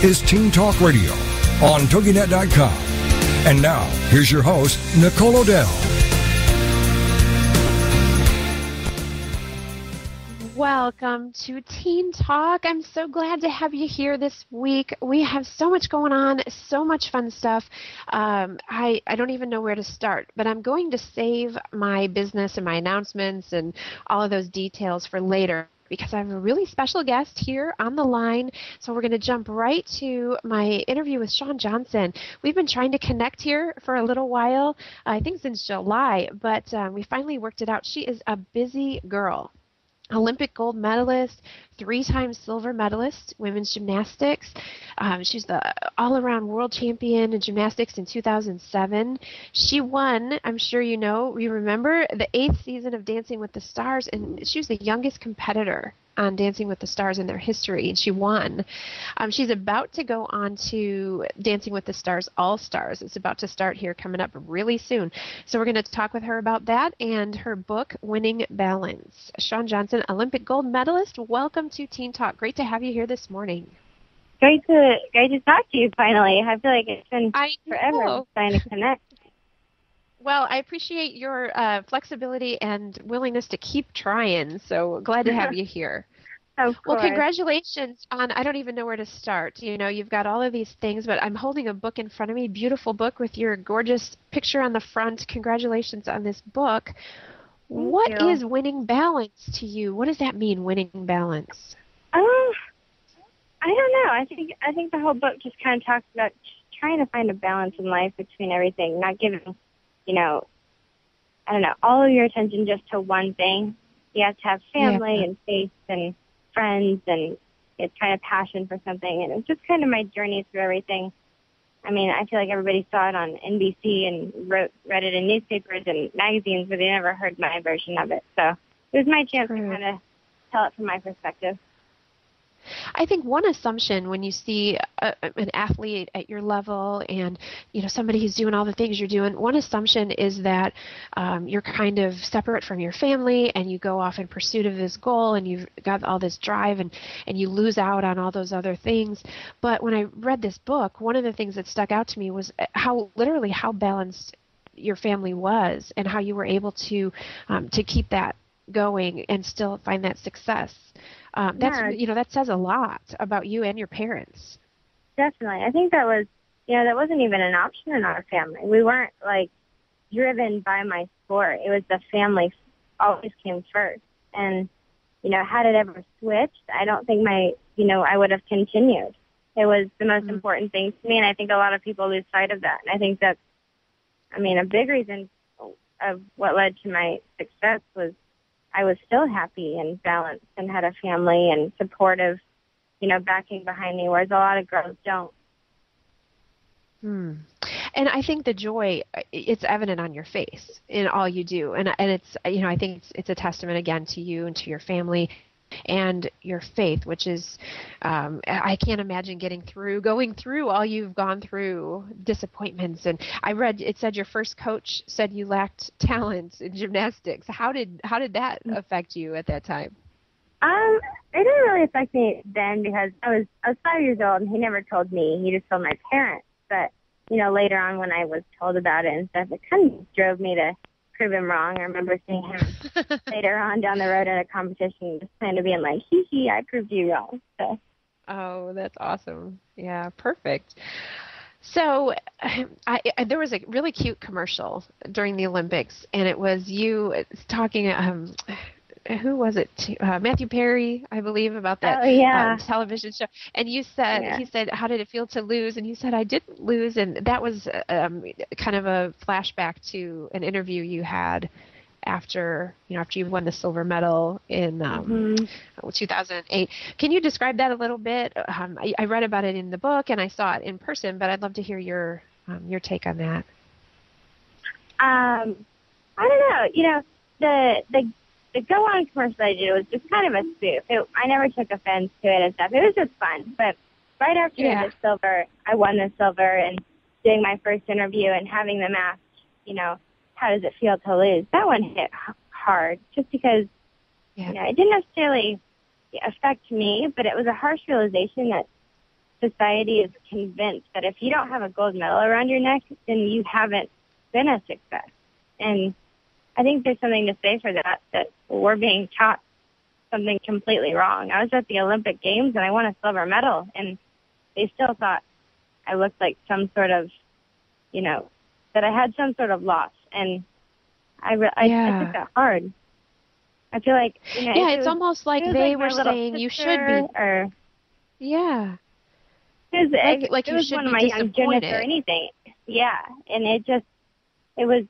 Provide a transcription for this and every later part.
is Teen Talk Radio on TogiNet.com. And now, here's your host, Nicole O'Dell. Welcome to Teen Talk. I'm so glad to have you here this week. We have so much going on, so much fun stuff. I don't even know where to start, but I'm going to save my business and my announcements and all of those details for later, because I have a really special guest here on the line. So we're going to jump right to my interview with Shawn Johnson. We've been trying to connect here for a little while, I think since July, but we finally worked it out. She is a busy girl. Olympic gold medalist, 3-time silver medalist, women's gymnastics. She's the all-around world champion in gymnastics in 2007. She won, I'm sure you remember, the 8th season of Dancing with the Stars, and she was the youngest competitor on Dancing with the Stars in their history, and she won. She's about to go on to Dancing with the Stars All-Stars. It's about to start here, coming up really soon. So we're going to talk with her about that and her book, Winning Balance. Shawn Johnson, Olympic gold medalist, welcome to Teen Talk. Great to have you here this morning. Great to talk to you finally. I feel like it's been forever trying to connect. Well, I appreciate your flexibility and willingness to keep trying, so glad to have you here. Of course. Well, congratulations on, I don't even know where to start. You've got all of these things, but I'm holding a book in front of me, beautiful book with your gorgeous picture on the front. Congratulations on this book. What is winning balance to you? What does that mean, winning balance? I don't know. I think the whole book just kind of talks about trying to find a balance in life between everything, not giving all of your attention just to one thing. You have to have family and faith and friends and it's kind of passion for something. And it's just kind of my journey through everything. I mean, I feel like everybody saw it on NBC and read it in newspapers and magazines, but they never heard my version of it. So it was my chance to kind of tell it from my perspective. I think one assumption when you see an athlete at your level and, somebody who's doing all the things you're doing, one assumption is that you're kind of separate from your family and you go off in pursuit of this goal and you've got all this drive and you lose out on all those other things. But when I read this book, one of the things that stuck out to me was how balanced your family was and how you were able to keep that going and still find that success. That says a lot about you and your parents. Definitely. I think that was, that wasn't even an option in our family. We weren't driven by my sport. It was the family always came first. And, had it ever switched, I don't think I would have continued. It was the most important thing to me. And I think a lot of people lose sight of that. And I think that's, a big reason of what led to my success was I was still happy and balanced and had a family and supportive, backing behind me, whereas a lot of girls don't. And I think the joy, it's evident on your face in all you do. And it's, I think it's a testament again to you and to your family and your faith, which is, I can't imagine going through all you've gone through, disappointments. And I read, it said your first coach said you lacked talent in gymnastics. How did that affect you at that time? It didn't really affect me then because I was 5 years old and he never told me. He just told my parents. But, later on when I was told about it and stuff, it kind of drove me to prove him wrong. I remember seeing him later on down the road in a competition, just kind of being like, hee, I proved you wrong. So. Oh, that's awesome. Yeah, perfect. So there was a really cute commercial during the Olympics, and it was you talking, who was it? Matthew Perry, I believe, about that television show. And you said, he said, how did it feel to lose? And you said, I didn't lose. And that was kind of a flashback to an interview you had after you won the silver medal in 2008. Can you describe that a little bit? I read about it in the book and I saw it in person, but I'd love to hear your take on that. I don't know. The Go On commercial I did was just kind of a spoof. I never took offense to it and stuff. It was just fun. But right after I won the silver and doing my first interview and having them ask, how does it feel to lose? That one hit hard just because, it didn't necessarily affect me, but it was a harsh realization that society is convinced that if you don't have a gold medal around your neck, then you haven't been a success. And I think there's something to say for that we're being taught something completely wrong. I was at the Olympic Games and I won a silver medal, and they still thought I looked like some sort of, that I had some sort of loss. And I took that hard. I feel like, it's almost like they were saying you should be. Yeah. Like you was should one be of my young gymnasts or anything. Yeah. And it was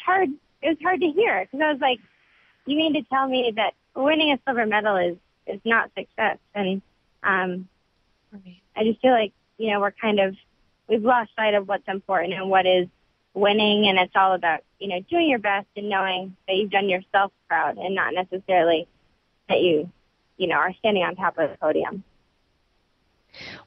hard. It was hard to hear because I was like, you mean to tell me that winning a silver medal is not success? And I just feel like, we've lost sight of what's important and what is winning. And it's all about, doing your best and knowing that you've done yourself proud and not necessarily that you are standing on top of the podium.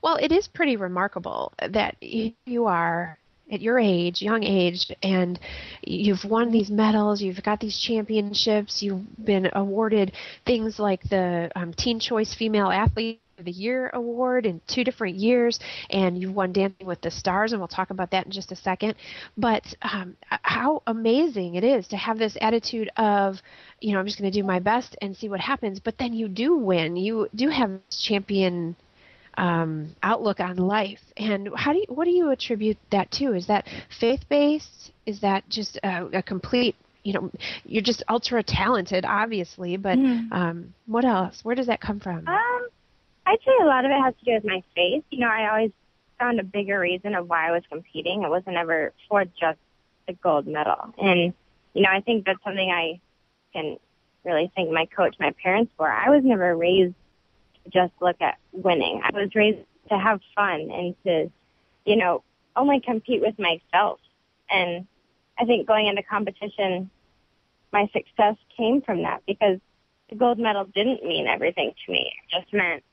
Well, it is pretty remarkable that you are at your age, young age, and you've won these medals, you've got these championships, you've been awarded things like the Teen Choice Female Athlete of the Year award in 2 different years, and you've won Dancing with the Stars, and we'll talk about that in just a second. But how amazing it is to have this attitude of, I'm just going to do my best and see what happens, but then you do win. You do have this champion outlook on life. And what do you attribute that to? Is that faith-based? Is that just a complete, you're just ultra talented, obviously, but what else? Where does that come from? I'd say a lot of it has to do with my faith. I always found a bigger reason of why I was competing. It wasn't ever for just the gold medal. And, I think that's something I can really thank my coach, my parents for. I was never raised just look at winning. I was raised to have fun and to, only compete with myself. And I think going into competition, my success came from that because the gold medal didn't mean everything to me. It just meant,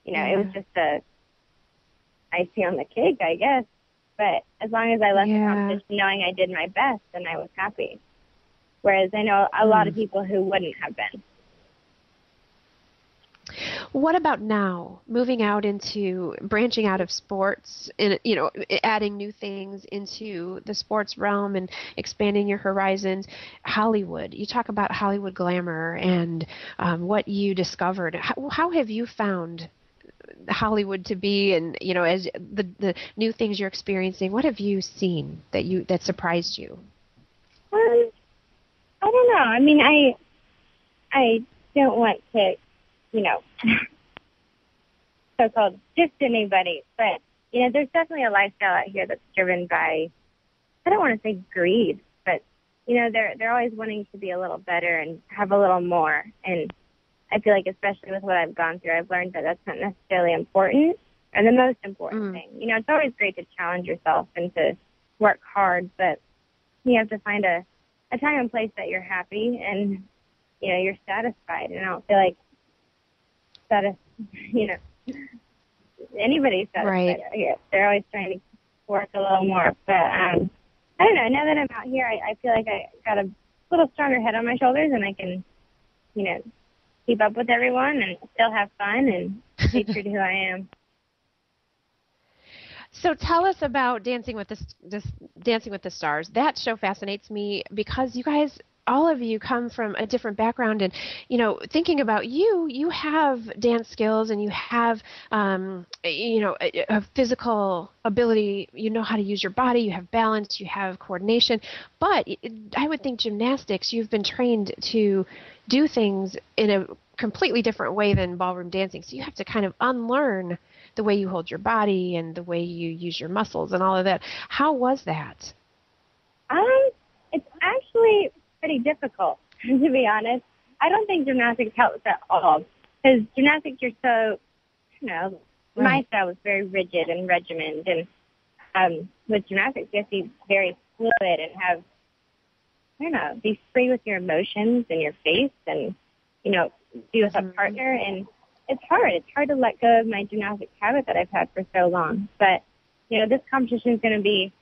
it was just a icing on the cake, I guess. But as long as I left the competition knowing I did my best, then I was happy. Whereas I know a lot of people who wouldn't have been. What about now, moving out into branching out of sports and, adding new things into the sports realm and expanding your horizons? Hollywood, you talk about Hollywood glamour and what you discovered. How have you found Hollywood to be, and, as the new things you're experiencing, what have you seen that surprised you? I don't know. I mean, I don't want to, so-called just anybody. But, there's definitely a lifestyle out here that's driven by, I don't want to say greed, but, they're always wanting to be a little better and have a little more. And I feel like especially with what I've gone through, I've learned that that's not necessarily important or the most important thing. It's always great to challenge yourself and to work hard, but you have to find a time and place that you're happy and, you're satisfied. And I don't feel like anybody's satisfied. Right. Yeah, they're always trying to work a little more. But I don't know. Now that I'm out here, I feel like I got a little stronger head on my shoulders, and I can, keep up with everyone and still have fun and stay true to who I am. So tell us about Dancing with the Stars. That show fascinates me because you guys, all of you, come from a different background, and thinking about you have dance skills and you have a physical ability. You know how to use your body. You have balance. You have coordination. But I would think gymnastics. You've been trained to do things in a completely different way than ballroom dancing. So you have to kind of unlearn the way you hold your body and the way you use your muscles and all of that. How was that? It's actually pretty difficult, to be honest. I don't think gymnastics helps at all. Because gymnastics, you're so, my style was very rigid and regimented. And with gymnastics, you have to be very fluid and have, be free with your emotions and your face and, be with a partner. And it's hard. It's hard to let go of my gymnastics habit that I've had for so long. But, this competition is going to be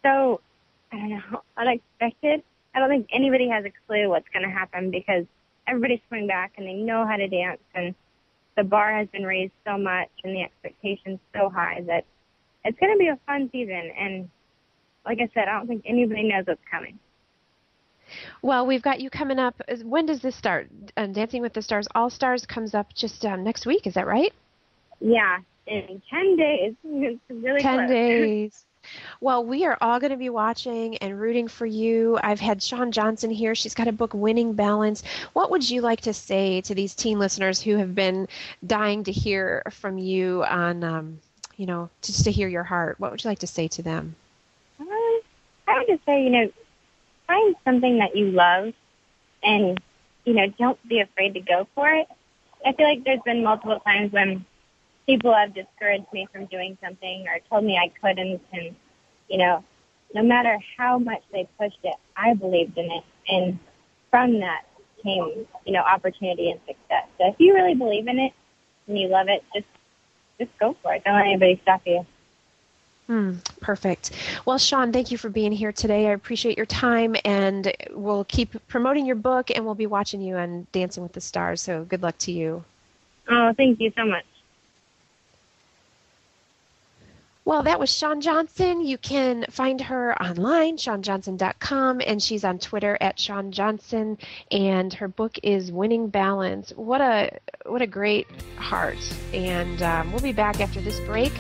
so, unexpected. I don't think anybody has a clue what's going to happen because everybody's coming back and they know how to dance. And the bar has been raised so much and the expectations so high that it's going to be a fun season. And like I said, I don't think anybody knows what's coming. Well, we've got you coming up. When does this start? Dancing with the Stars All-Stars comes up just next week. Is that right? Yeah, in 10 days. It's really 10 close. days. Well, we are all going to be watching and rooting for you. I've had Shawn Johnson here. She's got a book, Winning Balance. What would you like to say to these teen listeners who have been dying to hear from you on, just to hear your heart? What would you like to say to them? I would just say, find something that you love and, don't be afraid to go for it. I feel like there's been multiple times when people have discouraged me from doing something or told me I couldn't, and, no matter how much they pushed it, I believed in it, and from that came, opportunity and success. So if you really believe in it and you love it, just go for it. Don't let anybody stop you. Perfect. Well, Shawn, thank you for being here today. I appreciate your time, and we'll keep promoting your book, and we'll be watching you on Dancing with the Stars, so good luck to you. Oh, thank you so much. Well, that was Shawn Johnson. You can find her online, ShawnJohnson.com, and she's on Twitter at Shawn Johnson, and her book is Winning Balance. What a great heart. And we'll be back after this break.